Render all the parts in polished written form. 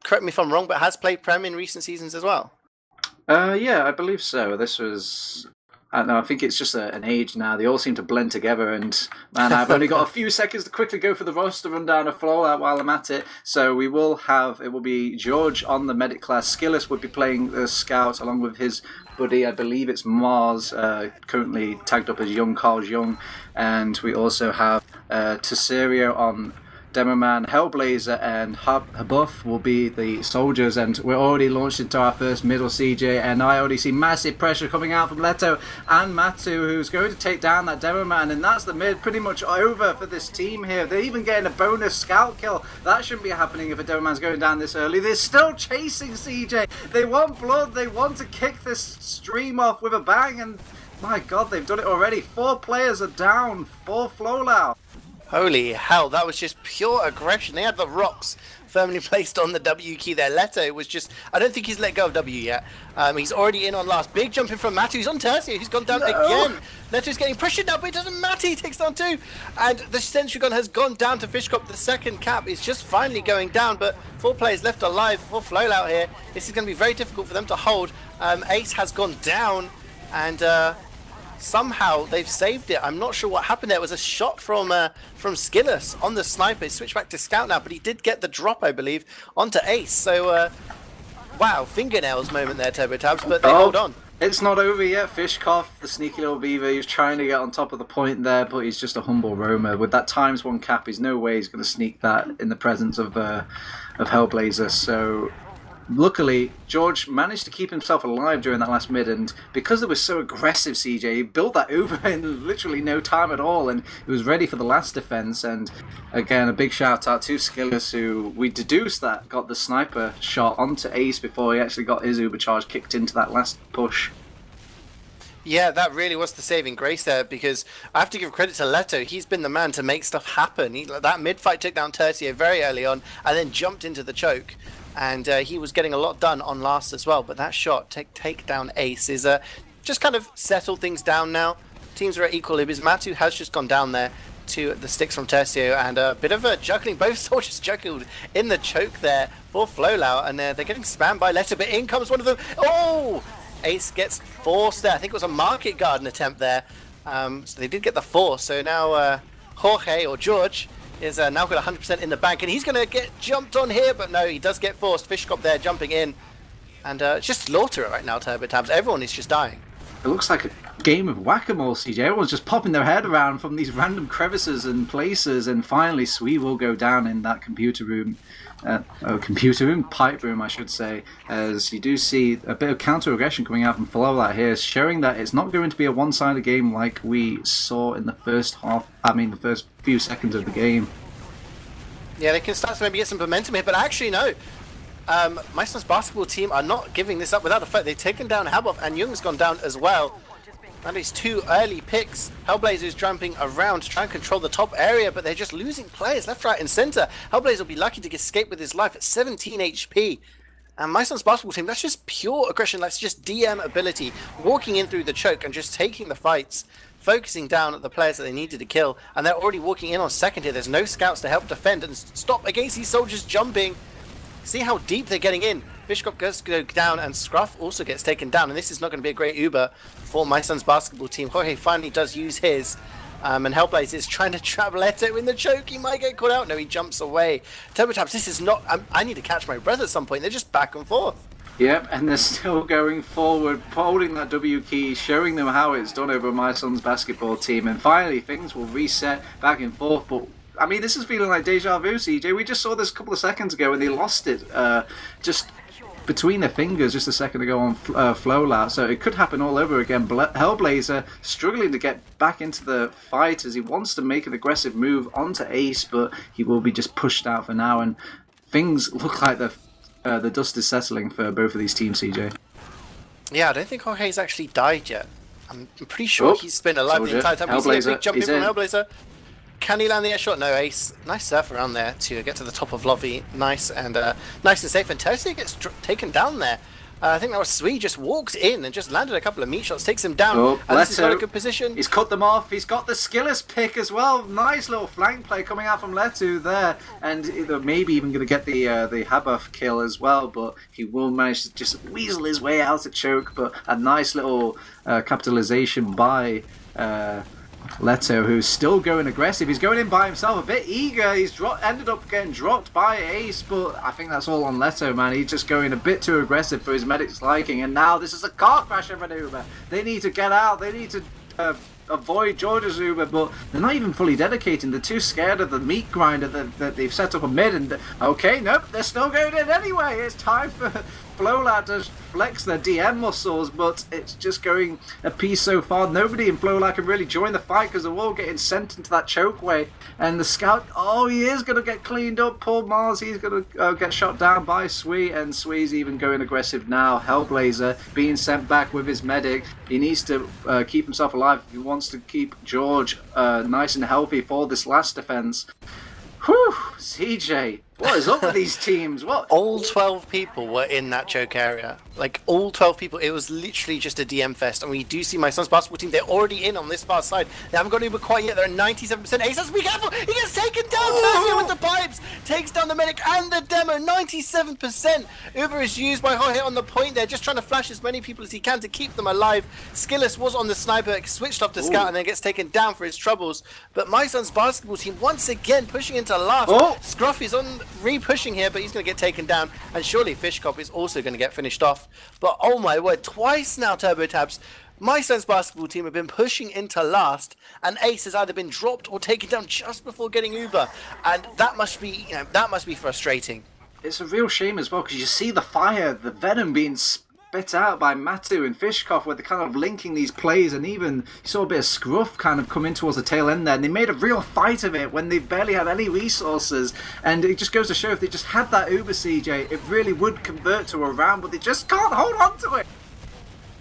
correct me if I'm wrong, but has played Prem in recent seasons as well. Yeah, I believe so. This was... I don't know, I think it's just an age now. They all seem to blend together, and man, I've only got a few seconds to quickly go for the roster rundown of Flowllout while I'm at it. So it will be George on the medic class. Skillis would be playing the scout along with his buddy, I believe it's Mars, currently tagged up as Young Carl Young, and we also have Tesserio on Demoman, Hellblazer, and Habuff will be the soldiers, and we're already launched into our first middle, CeeJaey, and I already see massive pressure coming out from Leto and Matu, who's going to take down that Demoman, and that's the mid pretty much over for this team here. They're even getting a bonus scout kill. That shouldn't be happening if a Demoman's going down this early. They're still chasing CeeJaey. They want blood. They want to kick this stream off with a bang, and my god, they've done it already. 4 players are down for Flowllout. Holy hell, that was just pure aggression. They had the rocks firmly placed on the W key there. Leto was just... I don't think he's let go of W yet. He's already in on last. Big jump in from Matu. He's on Tercio. He's gone down again. Leto's getting pressured now, but it doesn't matter. He takes down 2. And the sentry gun has gone down to Fishcop. The second cap is just finally going down, but 4 players left alive for Flowllout here. This is going to be very difficult for them to hold. Ace has gone down, and... somehow they've saved it. I'm not sure what happened there. It was a shot from Skillis on the sniper. He switched back to scout now, but he did get the drop, I believe, onto Ace. So, wow, fingernails moment there, TurboTabs, but they hold on. It's not over yet. Fishkoff, the sneaky little beaver, he was trying to get on top of the point there, but he's just a humble roamer. With that ×1 cap, there's no way he's going to sneak that in the presence of Hellblazer. So... luckily, George managed to keep himself alive during that last mid, and because it was so aggressive, CeeJaey, he built that Uber in literally no time at all, and he was ready for the last defense. And again, a big shout out to Skillis, who we deduced that got the sniper shot onto Ace before he actually got his Uber charge kicked into that last push. Yeah, that really was the saving grace there, because I have to give credit to Leto. He's been the man to make stuff happen. That mid-fight took down Tercio very early on, and then jumped into the choke. And he was getting a lot done on last as well. But that shot, take down Ace, is just kind of settled things down now. Teams are at equilibrium. Matu has just gone down there to the sticks from Tercio, and a bit of a juggling. Both soldiers juggled in the choke there for Flowllout, and they're getting spammed by Leto, but in comes one of them. Oh! Ace gets forced there. I think it was a market garden attempt there. So they did get the force. So now Jorge, or George, is now got 100% in the bank, and he's going to get jumped on here, but no, he does get forced. Fishcop there jumping in, and it's just slaughter it right now, TurboTabs. Everyone is just dying. It looks like a game of whack-a-mole, CeeJaey. Everyone's just popping their head around from these random crevices and places, and finally Swee will go down in that pipe room, I should say, as you do see a bit of counter-aggression coming out from Flowllout here, showing that it's not going to be a one-sided game like we saw in the first few seconds of the game. Yeah, they can start to maybe get some momentum here, but actually no. My son's basketball team are not giving this up without a fight. They've taken down Haboff, and Jung's gone down as well. That is 2 early picks. Hellblazer is jumping around to try and control the top area, but they're just losing players left, right, and center. Hellblazer will be lucky to escape with his life at 17 HP. And my son's basketball team, that's just pure aggression. That's just DM ability, walking in through the choke and just taking the fights, focusing down at the players that they needed to kill. And they're already walking in on second here. There's no scouts to help defend and stop against these soldiers jumping. See how deep they're getting in. Fishcop goes to go down, and Scruff also gets taken down, and this is not going to be a great Uber for my son's basketball team. Jorge finally does use his, and Hellblazer is trying to trap Leto in the choke. He might get caught out. No, he jumps away. TurboTabs, this is not... I need to catch my breath at some point. They're just back and forth. Yep, and they're still going forward, holding that W key, showing them how it's done over my son's basketball team, and finally things will reset back and forth, but I mean, this is feeling like deja vu, CeeJaey. We just saw this a couple of seconds ago, and they lost it just between their fingers just a second ago on Flowllout. So it could happen all over again. Hellblazer struggling to get back into the fight as he wants to make an aggressive move onto Ace, but he will be just pushed out for now. And things look like the dust is settling for both of these teams, CeeJaey. Yeah, I don't think Jorge's actually died yet. I'm pretty sure he's been alive the entire time. Hellblazer, we see a big jump in from Hellblazer. Can he land the air shot? No, Ace. Nice surf around there to get to the top of Lovey. Nice and safe. And Tercio gets taken down there. I think that was CeeJaey just walks in and just landed a couple of meat shots, takes him down. Oh, And this has got a Leto. good position. He's cut them off. He's got the Skillers pick as well. Nice little flank play coming out from Leto there. And maybe even going to get the Habuff kill as well. But he will manage to just weasel his way out of choke. But a nice little capitalization by Leto, who's still going aggressive. He's going in by himself, a bit eager. He's ended up getting dropped by Ace, but I think that's all on Leto, man. He's just going a bit too aggressive for his medic's liking, and now this is a car crasher maneuver. They need to get out. They need to avoid George's Uber, but they're not even fully dedicating. They're too scared of the meat grinder that they've set up a mid, and okay, nope, they're still going in anyway. It's time for Flowllout to flex their DM muscles, but it's just going a piece so far. Nobody in Flowllout can really join the fight because they're all getting sent into that chokeway, and the scout, oh, he is going to get cleaned up. Poor Mars, he's going to get shot down by Sui, and Sui's even going aggressive now. Hellblazer being sent back with his medic. He needs to keep himself alive if he wants to keep George nice and healthy for this last defense. Whew, CeeJaey, what is up with these teams? What? All 12 people were in that choke area. Like, all 12 people. It was literally just a DM fest. And we do see my son's basketball team. They're already in on this far side. They haven't got Uber quite yet. They're at 97%. Ace has to be careful. He gets taken down. Tercio with the pipes. Takes down the medic and the demo. 97%. Uber is used by Jorge on the point there. Just trying to flash as many people as he can to keep them alive. Skilless was on the sniper. Switched off the scout and then gets taken down for his troubles. But my son's basketball team once again pushing into last. Scruff is on re-pushing here, but he's going to get taken down, and surely Fishcop is also going to get finished off. But oh my word, twice now TurboTabs, my son's basketball team have been pushing into last, and Ace has either been dropped or taken down just before getting Uber, and that must be, that must be frustrating. It's a real shame as well, because you see the fire, the venom being spit out by Matu and Fishkov, where they're kind of linking these plays, and even you saw a bit of Scruff kind of come in towards the tail end there, and they made a real fight of it when they barely had any resources. And it just goes to show, if they just had that Uber, CeeJaey, it really would convert to a round, but they just can't hold on to it.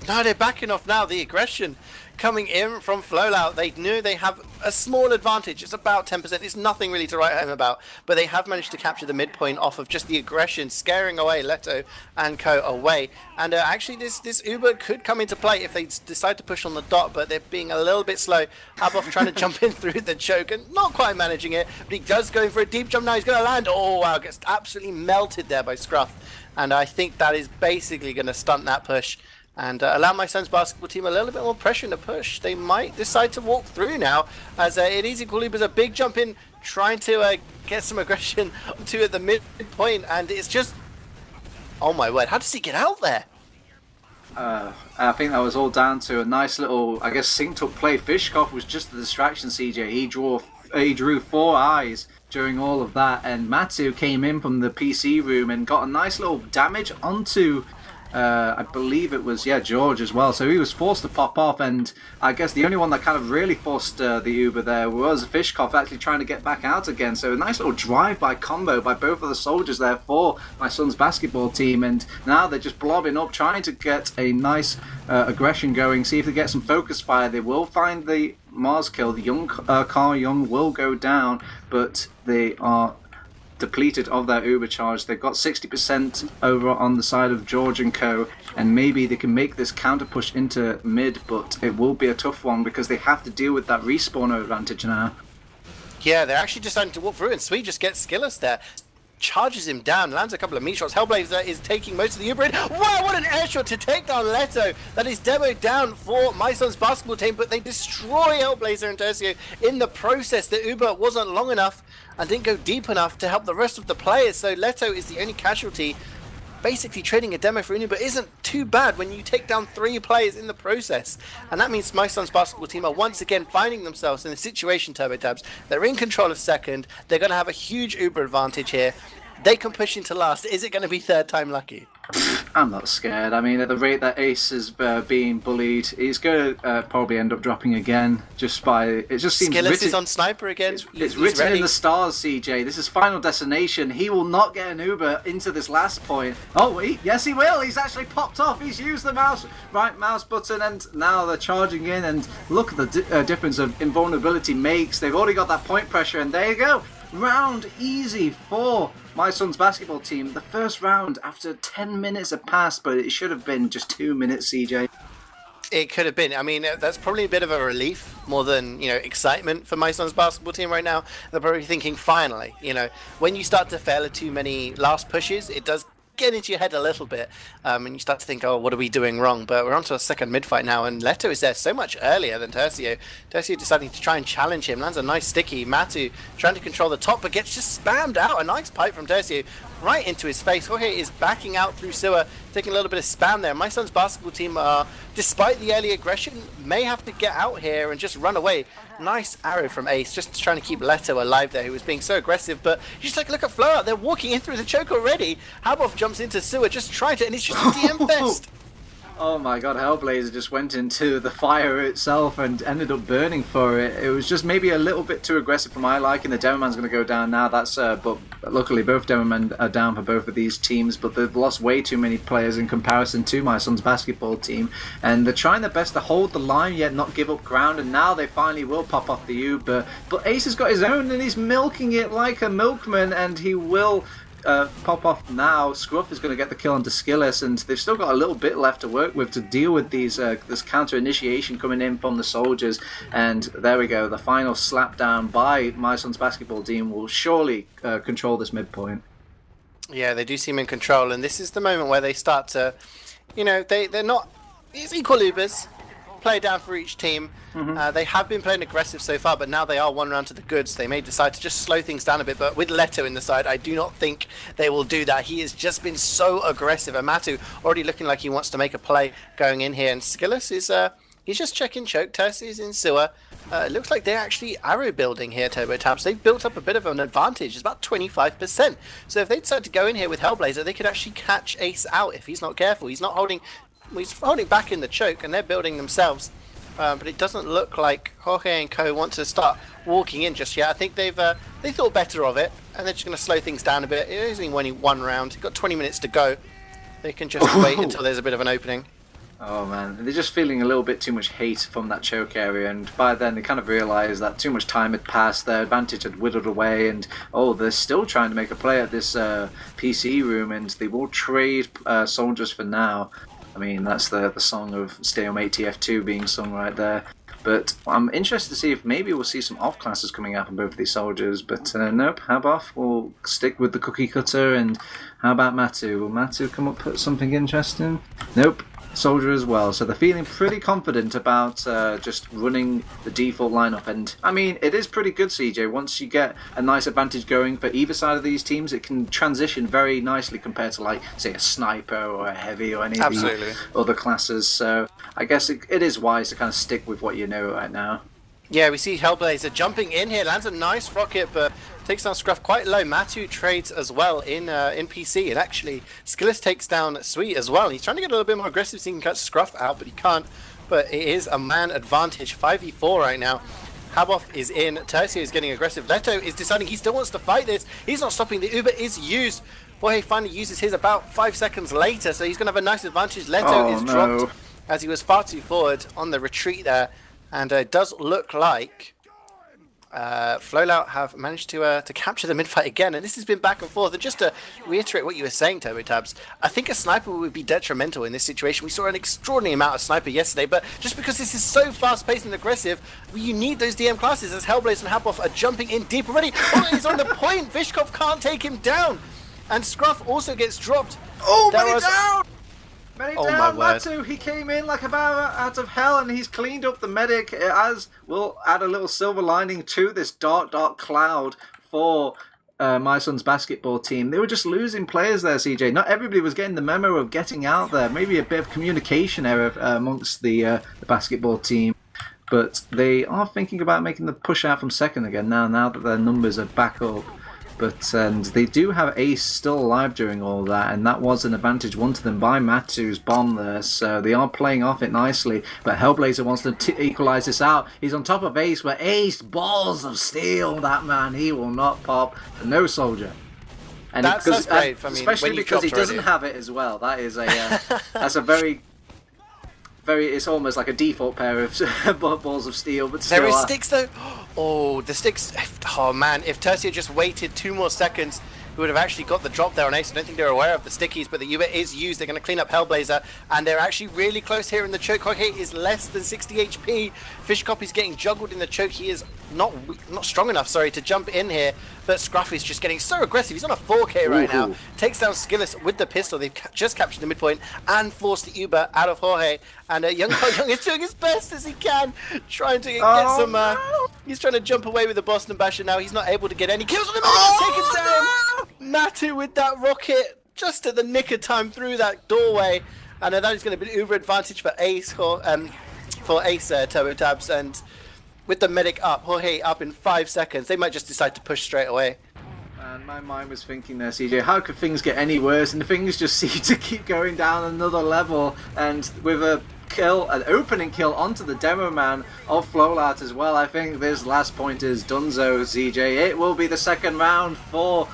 No, they're backing off now. The aggression coming in from Flowllout. They knew they have a small advantage. It's about 10%. It's nothing really to write home about. But they have managed to capture the midpoint off of just the aggression, scaring away Leto and co away. And actually, this Uber could come into play if they decide to push on the dot, but they're being a little bit slow. Haboff trying to jump in through the choke and not quite managing it. But he does go in for a deep jump now. He's going to land. Oh, wow. Gets absolutely melted there by Scruff. And I think that is basically going to stunt that push and allow my son's basketball team a little bit more pressure in the push. They might decide to walk through now, as it is equally as a big jump in, trying to get some aggression to at the midpoint, and it's just, oh my word, how does he get out there? I think that was all down to a nice little, I guess, synced up play. Fishkov was just the distraction, CeeJaey. He drew 4 eyes during all of that, and Matu came in from the PC room and got a nice little damage onto I believe it was, George as well. So he was forced to pop off, and I guess the only one that kind of really forced the Uber there was Fishkov actually trying to get back out again. So a nice little drive-by combo by both of the soldiers there for my son's basketball team, and now they're just blobbing up, trying to get a nice aggression going, see if they get some focus fire. They will find the Mars kill. The young Carl Young will go down, but they are depleted of their Uber charge. They've got 60% over on the side of George and co, and maybe they can make this counter push into mid, but it will be a tough one because they have to deal with that respawn advantage now. Yeah, they're actually deciding to walk through, and Sweet just gets Skilless there. Charges him down, lands a couple of meat shots. Hellblazer is taking most of the Uber in. Wow, what an air shot to take down Leto. That is demoed down for my son's basketball team, but they destroy Hellblazer and Tercio in the process. The Uber wasn't long enough and didn't go deep enough to help the rest of the players, so Leto is the only casualty. Basically trading a demo for an Uber isn't too bad when you take down 3 players in the process. And that means my son's basketball team are once again finding themselves in a situation, TurboTabs. They're in control of second. They're going to have a huge Uber advantage here. They can push into last. Is it going to be third time lucky? I'm not scared. I mean, at the rate that Ace is being bullied, he's going to probably end up dropping again. Just by it just seems Skilless written, is on sniper again. It's written in the stars, CeeJaey. This is final destination. He will not get an Uber into this last point. Oh, yes, he will. He's actually popped off. He's used the right mouse button, and now they're charging in. And look at the difference of invulnerability makes. They've already got that point pressure, and there you go. round easy for my son's basketball team. The first round after 10 minutes have passed, but it should have been just 2 minutes, CeeJaey. It could have been. I mean, that's probably a bit of a relief more than, excitement for my son's basketball team right now. They're probably thinking, finally, when you start to fail at too many last pushes, it does get into your head a little bit, and you start to think, oh, what are we doing wrong? But we're on to a second mid-fight now, and Leto is there so much earlier than Tercio. Tercio deciding to try and challenge him, lands a nice sticky. Matu trying to control the top, but gets just spammed out. A nice pipe from Tercio right into his face. Jorge is backing out through sewer, taking a little bit of spam there. My son's basketball team, despite the early aggression, may have to get out here and just run away. Nice arrow from Ace, just trying to keep Leto alive there, who was being so aggressive. But you just take a look at Flowllout. They're walking in through the choke already. Habov jumps into sewer, just trying to, and it's just a DM fest. Oh my god, Hellblazer just went into the fire itself and ended up burning for it. It was just maybe a little bit too aggressive for my liking. The Demoman's going to go down now. But luckily both Demomen are down for both of these teams, but they've lost way too many players in comparison to my son's basketball team. And they're trying their best to hold the line yet not give up ground, and now they finally will pop off the U. But Ace has got his own and he's milking it like a milkman, and he will pop off now. Scruff is going to get the kill onto Skillis, and they've still got a little bit left to work with to deal with these this counter initiation coming in from the soldiers. And there we go, the final slap down by my son's basketball team will surely control this midpoint. Yeah, they do seem in control, and this is the moment where they start to, they're not, it's equal Ubers, play down for each team. They have been playing aggressive so far, but now they are one round to the goods. They may decide to just slow things down a bit, but with Leto in the side, I do not think they will do that. He has just been so aggressive, and Matu already looking like he wants to make a play going in here, and Skillis is he's just checking choke. Tercy is in sewer. It looks like they're actually arrow building here, TurboTabs. They've built up a bit of an advantage. It's about 25%. So if they decide to go in here with Hellblazer, they could actually catch Ace out if he's not careful. He's holding back in the choke, and they're building themselves. But it doesn't look like Jorge and co want to start walking in just yet. I think they thought better of it, and they're just going to slow things down a bit. It is only one round. You've got 20 minutes to go. They can just wait until there's a bit of an opening. Oh man, they're just feeling a little bit too much hate from that choke area, and by then they kind of realised that too much time had passed, their advantage had whittled away, and they're still trying to make a play at this PC room, and they will trade soldiers for now. I mean, that's the song of Stalemate TF2 being sung right there. But I'm interested to see if maybe we'll see some off-classes coming out from both of these soldiers. But nope, Habov will stick with the cookie cutter. And how about Matu? Will Matu come up with something interesting? Nope. Soldier as well, so they're feeling pretty confident about just running the default lineup. And I mean, it is pretty good, CeeJaey. Once you get a nice advantage going for either side of these teams, it can transition very nicely compared to, like, say, a sniper or a heavy or any of the other classes. So I guess it is wise to kind of stick with what you know right now. Yeah, we see Hellblazer jumping in here, lands a nice rocket, but takes down Scruff quite low. Matu trades as well in PC, and actually Skillis takes down Sweet as well. He's trying to get a little bit more aggressive so he can cut Scruff out, but he can't. But it is a man advantage, 5v4 right now. Habov is in, Tercio is getting aggressive. Leto is deciding he still wants to fight this. He's not stopping, the Uber is used. Boy, he finally uses his about 5 seconds later, so he's going to have a nice advantage. Leto is dropped as he was far too forward on the retreat there. And it does look like Flowllout have managed to capture the mid-fight again. And this has been back and forth. And just to reiterate what you were saying, TurboTabs, I think a sniper would be detrimental in this situation. We saw an extraordinary amount of sniper yesterday. But just because this is so fast-paced and aggressive, you need those DM classes as Hellblazer and Habov are jumping in deep already. Oh, he's on the point. Vishkov can't take him down. And Scruff also gets dropped. Oh, but he's down! Down, my word. Matu, he came in like a bat out of hell, and he's cleaned up the medic, as will add a little silver lining to this dark cloud for my son's basketball team. They were just losing players there, CeeJaey. Not everybody was getting the memo of getting out there. Maybe a bit of communication error amongst the basketball team. But they are thinking about making the push out from second again now that their numbers are back up. But and they do have Ace still alive during all that, and that was an advantage won to them by Matu's bomb there, so they are playing off it nicely. But Hellblazer wants to equalise this out. He's on top of Ace, but Ace, balls of steel, that man, he will not pop for no soldier. And that's brave. I mean, especially because he doesn't have it as well. That is a that's a very it's almost like a default pair of balls of steel, but still. There is sticks though. Oh, the sticks. Oh man, if Tercio just waited 2 more seconds, he would have actually got the drop there on Ace. I don't think they're aware of the stickies, but the Uber is used. They're going to clean up Hellblazer, and they're actually really close here in the choke. Jorge is less than 60 HP. Fishcop is getting juggled in the choke. He is not strong enough, sorry, to jump in here, but Scruff is just getting so aggressive. He's on a 4K right now. Takes down Skillis with the pistol. They've just captured the midpoint and forced the Uber out of Jorge, and Young is doing his best as he can, trying to get some... No. He's trying to jump away with the Boston Basher now. He's not able to get any kills on him. He's taken down. Matu with that rocket just at the nick of time through that doorway, and that is going to be an Uber advantage for Ace TurboTabs, and with the medic up, Jorge up in 5 seconds, they might just decide to push straight away. And my mind was thinking there, CeeJaey, how could things get any worse? And things just seem to keep going down another level, and with an opening kill onto the demo man of Flowllout as well, I think this last point is donezo, CeeJaey. It will be the second round for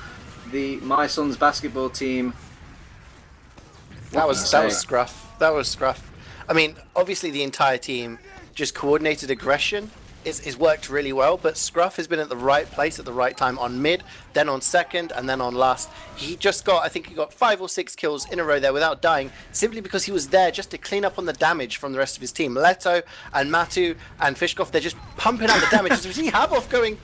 the My Sons basketball team. That was scruff. That was scruff. I mean, obviously the entire team just coordinated aggression. It's worked really well, but Scruff has been at the right place at the right time on mid, then on second, and then on last. He just got, I think he got 5 or 6 kills in a row there without dying, simply because he was there just to clean up on the damage from the rest of his team. Leto and Matu and Fishkoff, they're just pumping out the damage. We see Habov going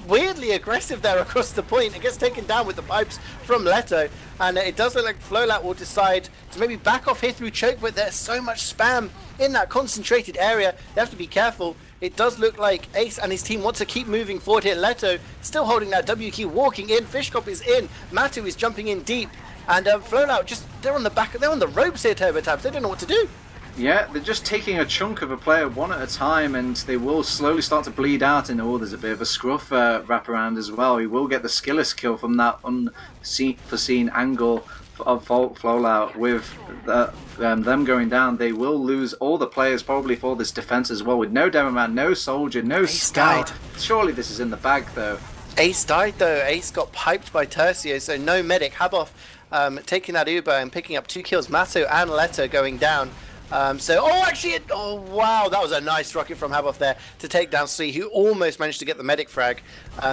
weirdly aggressive there across the point. It gets taken down with the pipes from Leto, and it does look like Flowllout will decide to maybe back off here through choke, but there's so much spam in that concentrated area. They have to be careful. It does look like Ace and his team want to keep moving forward here. Leto still holding that W key, walking in. Fishkop is in. Matu is jumping in deep, and Flowllout they're on the ropes here, TurboTabs. They don't know what to do. Yeah, they're just taking a chunk of a player one at a time, and they will slowly start to bleed out. And there's a bit of a scruff wraparound as well. He will get the Skillis kill from that unforeseen angle of Flowllout. With them going down, they will lose all the players probably for this defense as well, with no demo man, no soldier, no scout. Died. Surely this is in the bag though. Ace died though. Ace got piped by Tercio, so no medic. Habov taking that Uber and picking up 2 kills. Mato and Leto going down. Wow, that was a nice rocket from Habov there to take down C, who almost managed to get the medic frag.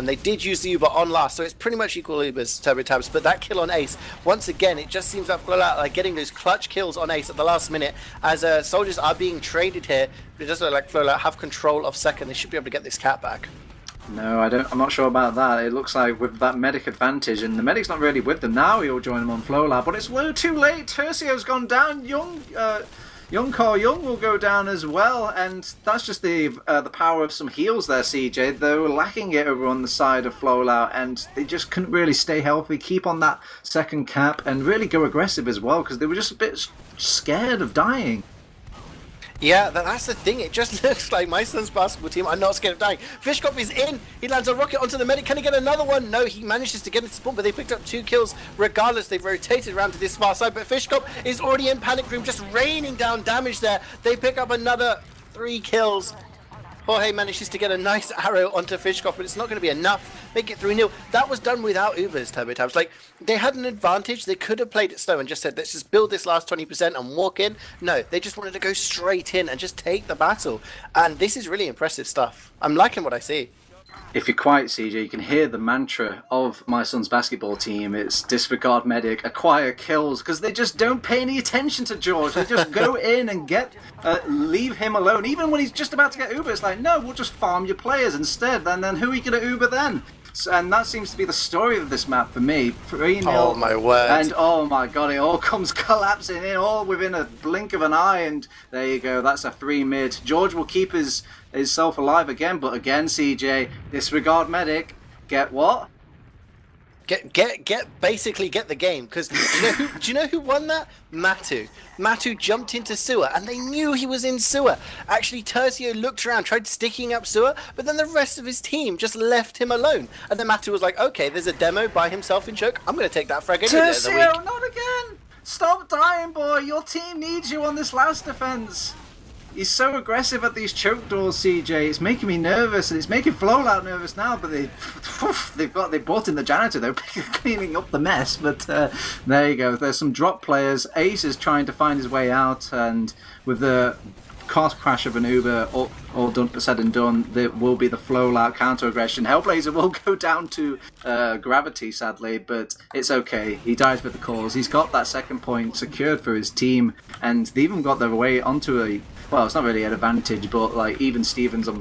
They did use the Uber on last, so it's pretty much equal Ubers, TurboTabs, but that kill on Ace, once again, it just seems like Flowllout are getting those clutch kills on Ace at the last minute, as soldiers are being traded here. It does look like Flowllout have control of second. They should be able to get this cat back. No, I'm not sure about that. It looks like with that medic advantage, and the medic's not really with them now, he'll join them on Flowllout, but it's a little too late. Tercio's gone down. Young will go down as well, and that's just the power of some heals there, CeeJaey. They were lacking it over on the side of Flowllout, and they just couldn't really stay healthy, keep on that second cap, and really go aggressive as well, because they were just a bit scared of dying. Yeah, that's the thing. It just looks like My Son's basketball team are not scared of dying. Fishkop is in. He lands a rocket onto the medic. Can he get another one? No, he manages to get into spawn, but they picked up 2 kills regardless. They've rotated around to this far side, but Fishkop is already in panic room, just raining down damage there. They pick up another 3 kills. Jorge manages to get a nice arrow onto Fishkop, but it's not going to be enough. Make it 3-0. That was done without Ubers, TurboTabs. Like, they had an advantage. They could have played it slow and just said, let's just build this last 20% and walk in. No, they just wanted to go straight in and just take the battle. And this is really impressive stuff. I'm liking what I see. If you're quiet, CeeJaey, you can hear the mantra of My Son's basketball team. It's disregard medic, acquire kills, because they just don't pay any attention to George. They just go in and leave him alone. Even when he's just about to get Uber, it's like, no, we'll just farm your players instead. And then who are you going to Uber then? And that seems to be the story of this map for me. 3-0. Oh my word. And oh my god, it all comes collapsing in, all within a blink of an eye. And there you go, that's a 3 mid. George will keep himself alive again, but again, CeeJaey, disregard medic. Get what? Basically get the game, because do you know who won that? Matu jumped into sewer, and they knew he was in sewer. Actually, Tercio looked around, tried sticking up sewer, but then the rest of his team just left him alone. And then Matu was like, okay, there's a demo by himself in choke. I'm going to take that frag any day of the week. Tercio, not again! Stop dying, boy! Your team needs you on this last defense. He's so aggressive at these choke doors, CeeJaey. It's making me nervous, and it's making Flowllout nervous now. But they brought in the janitor. They're cleaning up the mess. But there you go. There's some drop players. Ace is trying to find his way out, and with the car crash of an Uber all done, said and done, there will be the Flowllout counter aggression. Hellblazer will go down to gravity, sadly, but it's okay. He dies with the cause. He's got that second point secured for his team, and they even got their way onto a. Well, it's not really an advantage, but like even Stevens on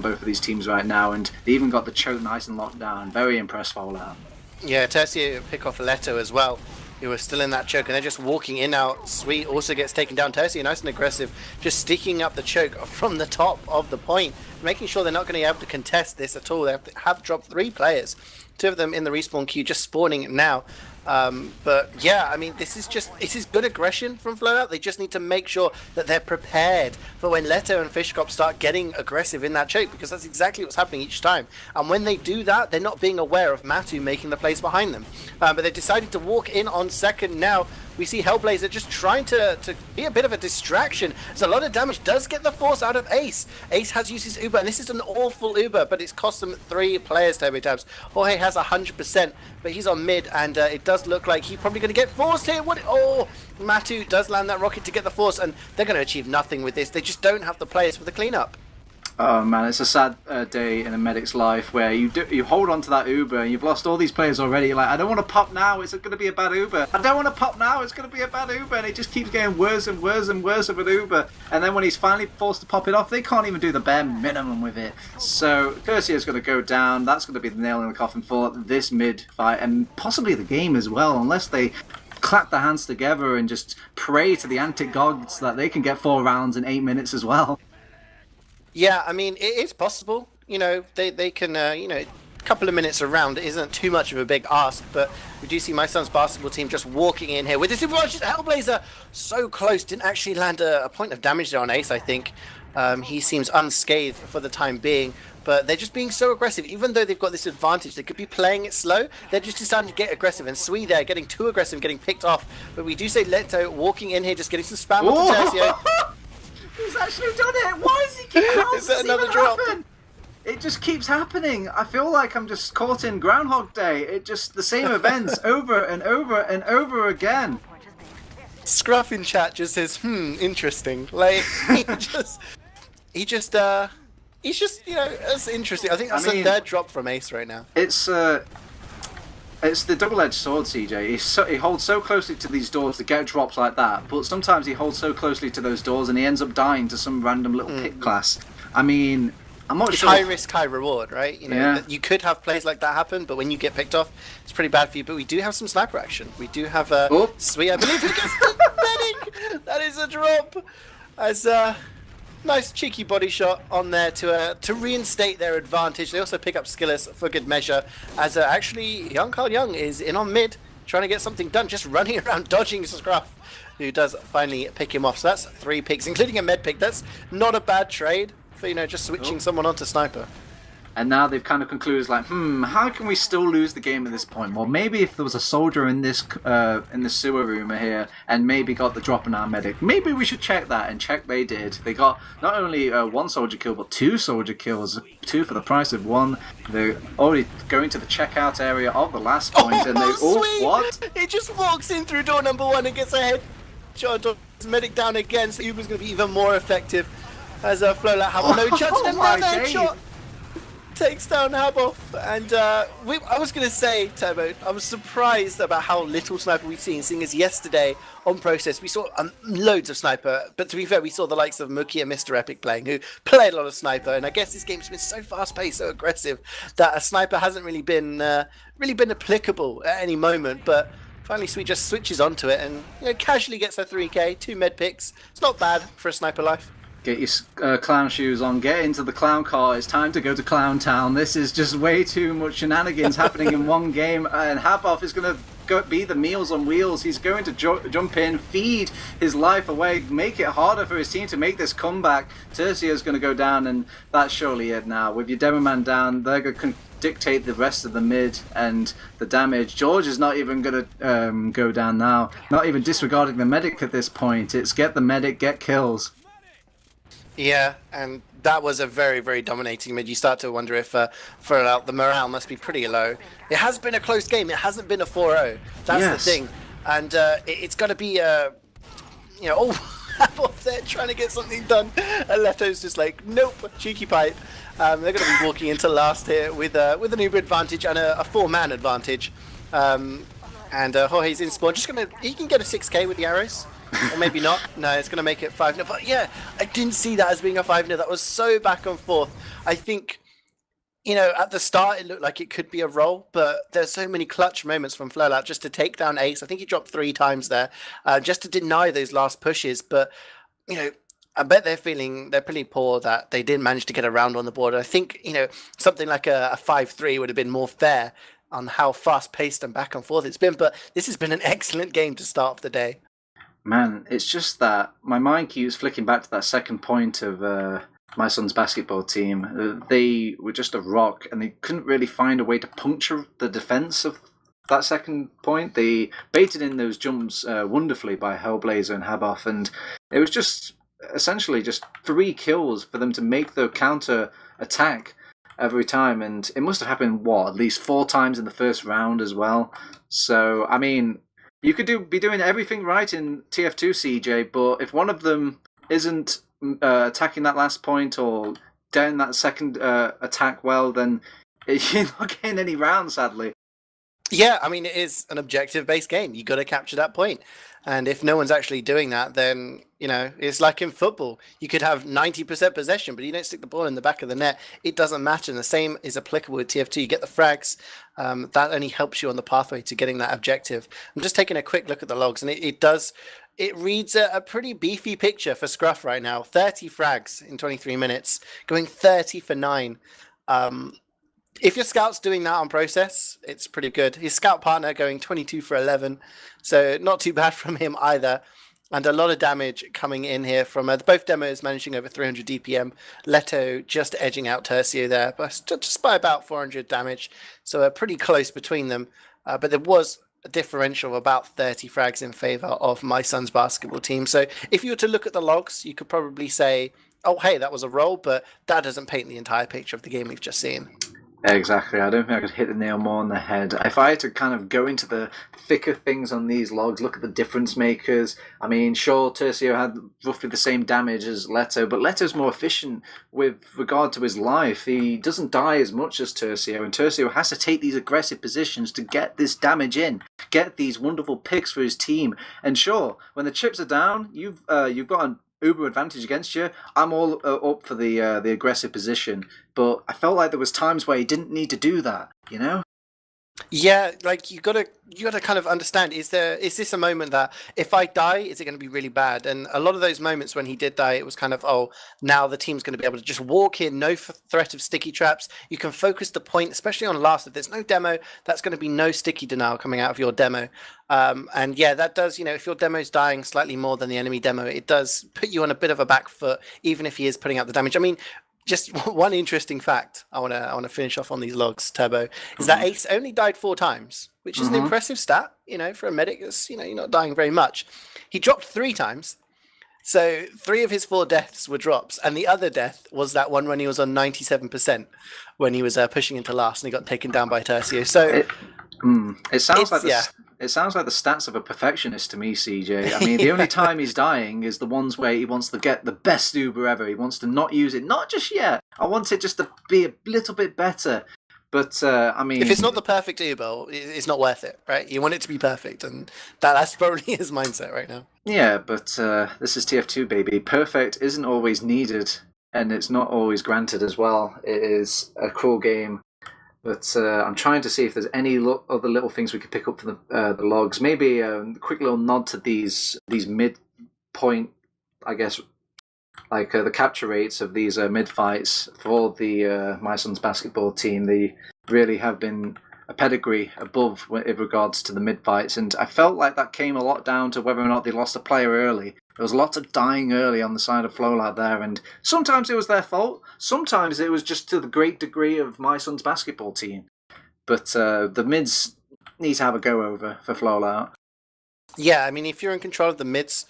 both of these teams right now, and they even got the choke nice and locked down. Very impressed, Flowllout. Yeah, Tercio pick off Leto as well, who was still in that choke, and they're just walking in out. Sweet also gets taken down. Tercio nice and aggressive, just sticking up the choke from the top of the point, making sure they're not going to be able to contest this at all. They have dropped 3 players, 2 of them in the respawn queue, just spawning now. But yeah, I mean, this is good aggression from Flowllout. They just need to make sure that they're prepared for when Leto and Fishcop start getting aggressive in that choke, because that's exactly what's happening each time. And when they do that, they're not being aware of Matu making the plays behind them. But they decided to walk in on second now. We see Hellblazer just trying to be a bit of a distraction, as a lot of damage does get the force out of Ace. Ace has used his Uber, and this is an awful Uber, but it's cost them 3 players, TurboTabs. Jorge has 100%, but he's on mid, and it does look like he's probably going to get forced here. Oh, Matu does land that rocket to get the force, and they're going to achieve nothing with this. They just don't have the players for the cleanup. Oh man, it's a sad day in a medic's life where you hold on to that Uber and you've lost all these players already. You're like, I don't want to pop now, it's going to be a bad Uber. I don't want to pop now, it's going to be a bad Uber. And it just keeps getting worse and worse and worse of an Uber. And then when he's finally forced to pop it off, they can't even do the bare minimum with it. So Tercio's going to go down. That's going to be the nail in the coffin for this mid fight, and possibly the game as well, unless they clap their hands together and just pray to the antic gods that they can get 4 rounds in 8 minutes as well. Yeah, I mean, it is possible. You know, they can, you know, a couple of minutes around isn't too much of a big ask, but we do see my son's basketball team just walking in here with this advantage. Hellblazer so close, didn't actually land a point of damage there on Ace, I think. He seems unscathed for the time being, but they're just being so aggressive. Even though they've got this advantage, they could be playing it slow. They're just deciding to get aggressive, and Sui there getting too aggressive, getting picked off. But we do say Leto walking in here, just getting some spam onto Tercio. He's actually done it! Why is he keep Is that another drop? Happen? It just keeps happening. I feel like I'm just caught in Groundhog Day. It just the same events over and over and over again. Scruff in chat just says, interesting. Like he's just you know, that's interesting. I think that's the 3rd drop from Ace right now. It's the double-edged sword, CeeJaey. He holds so closely to these doors to get drops like that, but sometimes he holds so closely to those doors and he ends up dying to some random little pit class. I mean, I'm not sure. High risk, high reward, right? You know, you could have plays like that happen, but when you get picked off, it's pretty bad for you. But we do have some sniper action. We do have Sweet, I believe, against the medic. That is a drop. As nice cheeky body shot on there to reinstate their advantage. They also pick up Skillers for good measure, as actually young Carl Young is in on mid trying to get something done, just running around dodging Scruff, who does finally pick him off. So that's 3 picks, including a med pick. That's not a bad trade for, you know, just switching someone onto sniper. And now they've kind of concluded, like, how can we still lose the game at this point? Well, maybe if there was a soldier in this sewer room here and maybe got the drop on our medic, maybe we should check that, and check they did. They got not only 1 soldier kill, but 2 soldier kills, 2 for the price of 1. They're already going to the checkout area of the last point, and they what? He just walks in through door number 1 and gets a headshot. Medic down again, so Uber's going to be even more effective, as Flowllout have no chance. And another headshot takes down Haboff, and I was going to say, Turbo, I was surprised about how little sniper we've seen, seeing as yesterday on Process we saw loads of sniper, but to be fair, we saw the likes of Mookie and Mr. Epic playing, who play a lot of sniper, and I guess this game's been so fast-paced, so aggressive, that a sniper hasn't really been applicable at any moment, but finally Sweet just switches onto it and, you know, casually gets her 3k, 2 med picks. It's not bad for a sniper life. Get your clown shoes on, get into the clown car, it's time to go to Clown Town. This is just way too much shenanigans happening in one game, and Haboff is going to be the Meals on Wheels. He's going to jump in, feed his life away, make it harder for his team to make this comeback. Tercio's going to go down, and that's surely it now. With your Demoman down, they're going to dictate the rest of the mid and the damage. George is not even going to go down now, not even disregarding the medic at this point. It's get the medic, get kills. Yeah, and that was a very, very dominating mid. You start to wonder if Flowllout, the morale must be pretty low. It has been a close game. It hasn't been a 4-0. That's the Yes. thing. And it's got to be, off there trying to get something done. And Leto's just like, nope, cheeky pipe. They're going to be walking into last here with an Uber advantage and a four-man advantage. And Jorge's in spawn. He can get a 6k with the arrows. Or maybe not. No, it's going to make it 5-0. But yeah, I didn't see that as being a 5-0. That was so back and forth. I think, at the start it looked like it could be a roll, but there's so many clutch moments from Flowllout just to take down Ace. I think he dropped 3 times there, just to deny those last pushes. But, I bet they're pretty poor that they didn't manage to get around on the board. I think, something like a 5-3 would have been more fair on how fast-paced and back and forth it's been. But this has been an excellent game to start off the day. Man, it's just that my mind keeps flicking back to that second point of my son's basketball team. They were just a rock, and they couldn't really find a way to puncture the defense of that second point. They baited in those jumps wonderfully by Hellblazer and Haboff, and it was just essentially just 3 kills for them to make the counter attack every time, and it must have happened, at least 4 times in the first round as well. So, I mean, you could be doing everything right in TF2, CeeJaey, but if one of them isn't attacking that last point or down that second attack well, then you're not getting any rounds, sadly. Yeah, I mean, it is an objective-based game. You got to capture that point. And if no one's actually doing that, then, it's like in football. You could have 90% possession, but you don't stick the ball in the back of the net. It doesn't matter. And the same is applicable with TF2. You get the frags. That only helps you on the pathway to getting that objective. I'm just taking a quick look at the logs, and it reads a pretty beefy picture for Scruff right now. 30 frags in 23 minutes, going 30 for 9. If your scout's doing that on process, it's pretty good. His scout partner going 22 for 11, so not too bad from him either. And a lot of damage coming in here from both demos managing over 300 DPM. Leto just edging out Tercio there, but just by about 400 damage, so pretty close between them. But there was a differential of about 30 frags in favor of my son's basketball team. So if you were to look at the logs, you could probably say, oh, hey, that was a roll, but that doesn't paint the entire picture of the game we've just seen. Exactly. I don't think I could hit the nail more on the head. If I had to kind of go into the thicker things on these logs, look at the difference makers. I mean, sure, Tercio had roughly the same damage as Leto, but Leto's more efficient with regard to his life. He doesn't die as much as Tercio, and Tercio has to take these aggressive positions to get this damage in, get these wonderful picks for his team. And sure, when the chips are down, you've got an Uber advantage against you. I'm all up for the aggressive position, but I felt like there was times where he didn't need to do that. Yeah, like you gotta kind of understand, is this a moment that if I die, is it going to be really bad? And a lot of those moments when he did die, it was kind of, oh, now the team's going to be able to just walk in, no threat of sticky traps. You can focus the point, especially on last. If there's no demo, that's going to be no sticky denial coming out of your demo. And yeah, that does, if your demo's dying slightly more than the enemy demo, it does put you on a bit of a back foot, even if he is putting out the damage. I mean, just one interesting fact I want to finish off on these logs, Turbo, is that Ace only died 4 times, which is an impressive stat, for a medic. It's, you're not dying very much. He dropped 3 times. So 3 of his 4 deaths were drops, and the other death was that one when he was on 97% when he was pushing into last and he got taken down by Tercio. So it sounds like it sounds like the stats of a perfectionist to me, CeeJaey. I mean, the only time he's dying is the ones where he wants to get the best Uber ever. He wants to not use it, not just yet. I want it just to be a little bit better. But, I mean... if it's not the perfect Uber, it's not worth it, right? You want it to be perfect, and that's probably his mindset right now. Yeah, but this is TF2, baby. Perfect isn't always needed, and it's not always granted as well. It is a cool game. But I'm trying to see if there's any other little things we could pick up from the logs. Maybe a quick little nod to these mid-point, I guess, like the capture rates of these mid-fights for the My Son's basketball team. They really have been a pedigree above with regards to the mid-fights. And I felt like that came a lot down to whether or not they lost a player early. There was lots of dying early on the side of Flowllout there, and sometimes it was their fault. Sometimes it was just to the great degree of My Son's basketball team. But the mids need to have a go over for Flowllout. Yeah, I mean, if you're in control of the mids,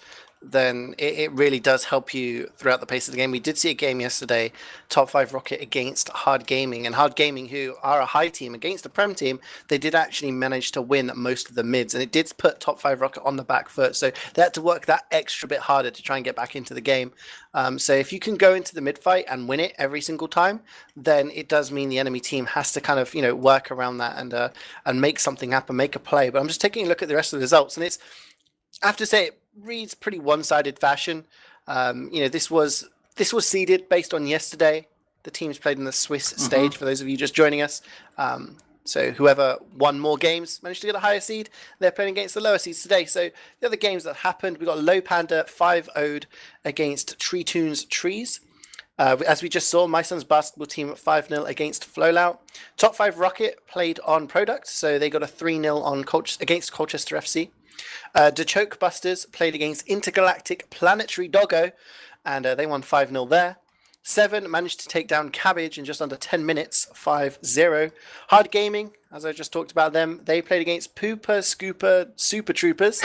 then it really does help you throughout the pace of the game. We did see a game yesterday, Top 5 Rocket against Hard Gaming, and Hard Gaming, who are a high team against a Prem team, they did actually manage to win most of the mids, and it did put Top 5 Rocket on the back foot, so they had to work that extra bit harder to try and get back into the game. So if you can go into the mid fight and win it every single time, then it does mean the enemy team has to kind of, work around that and make something happen, make a play. But I'm just taking a look at the rest of the results, and I have to say, it reads pretty one-sided fashion. This was seeded based on yesterday. The teams played in the Swiss stage, for those of you just joining us. So whoever won more games managed to get a higher seed. They're playing against the lower seeds today. So the other games that happened, we got Low Panda 5-0'd against Tree Tunes Trees. As we just saw, my son's basketball team 5-0 against Flowllout. Top 5 Rocket played on Product, so they got a 3-0 against Colchester FC. The Choke Busters played against Intergalactic Planetary Doggo, and they won 5-0 there. Seven managed to take down Cabbage in just under 10 minutes, 5-0. Hard Gaming, as I just talked about them, they played against Pooper Scooper Super Troopers,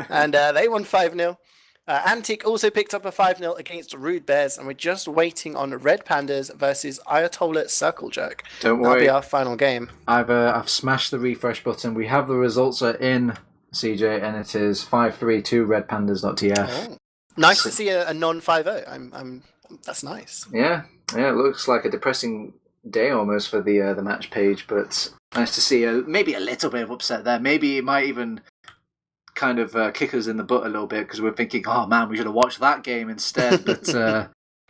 and they won 5-0. Antic also picked up a 5-0 against Rude Bears, and we're just waiting on Red Pandas versus Ayatollah Circle Jerk. Don't worry. That'll be our final game. I've smashed the refresh button. We have the results are in, CeeJaey, and it is 5-3 to redpandas.tf. Oh. Nice to see a non-5-0. That's nice. Yeah, it looks like a depressing day almost for the match page, but nice to see maybe a little bit of upset there. Maybe it might even kind of kick us in the butt a little bit because we're thinking, oh man, we should have watched that game instead. But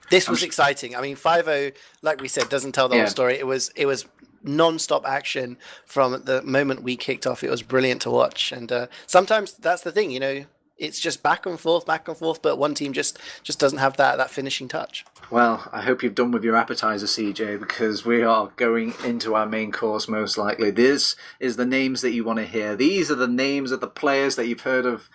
this was exciting. I mean, 5-0, like we said, doesn't tell the whole story. It was non-stop action from the moment we kicked off. It was brilliant to watch, and sometimes that's the thing, it's just back and forth, but one team just doesn't have that finishing touch. Well, I hope you've done with your appetizer, CeeJaey, because we are going into our main course most likely. This is the names that you want to hear. These are the names of the players that you've heard of